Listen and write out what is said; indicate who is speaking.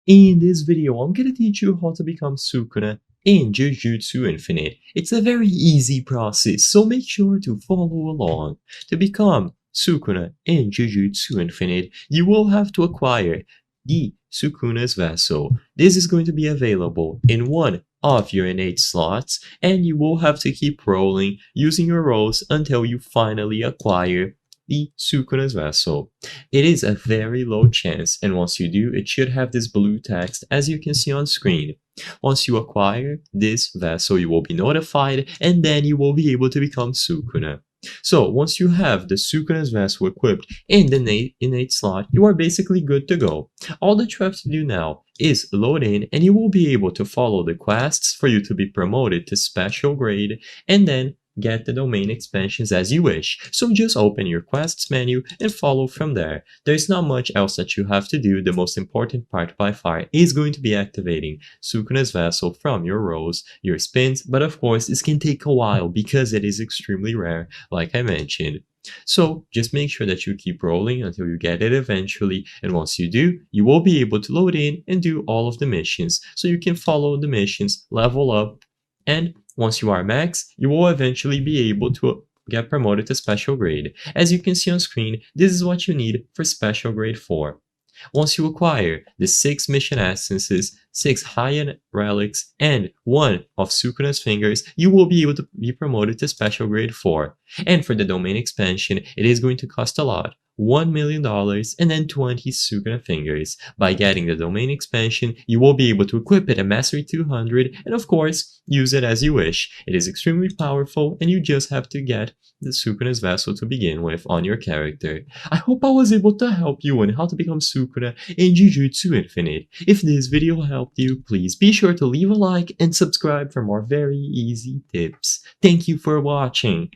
Speaker 1: In this video, I'm gonna teach you how to become Sukuna in Jujutsu Infinite. It's a very easy process, so make sure to follow along. To become Sukuna in Jujutsu Infinite, you will have to acquire the Sukuna's Vessel. This is going to be available in one of your innate slots, and you will have to keep rolling using your rolls until you finally acquire the Sukuna's Vessel. It is a very low chance, and once you do, it should have this blue text as you can see on screen. Once you acquire this vessel, you will be notified, and then you will be able to become Sukuna. So once you have the Sukuna's Vessel equipped in the innate slot, you are basically good to go. All that you have to do now is load in, and you will be able to follow the quests for you to be promoted to special grade, and then get the domain expansions as you wish. So just open your quests menu and follow from there. There's not much else that you have to do. The most important part by far is going to be activating Sukuna's Vessel from your rolls, your spins, but of course this can take a while because it is extremely rare, like I mentioned. So just make sure that you keep rolling until you get it eventually, and once you do, you will be able to load in and do all of the missions. So you can follow the missions, level up, and once you are max, you will eventually be able to get promoted to special grade. As you can see on screen, this is what you need for special grade 4. Once you acquire the 6 mission essences, 6 high-end relics, and 1 of Sukuna's fingers, you will be able to be promoted to special grade 4. And for the domain expansion, it is going to cost a lot. $1 million and then 20 Sukuna fingers. By getting the domain expansion, you will be able to equip it at Mastery 200 and of course, use it as you wish. It is extremely powerful and you just have to get the Sukuna's Vessel to begin with on your character. I hope I was able to help you on how to become Sukuna in Jujutsu Infinite. If this video helped you, please be sure to leave a like and subscribe for more very easy tips. Thank you for watching.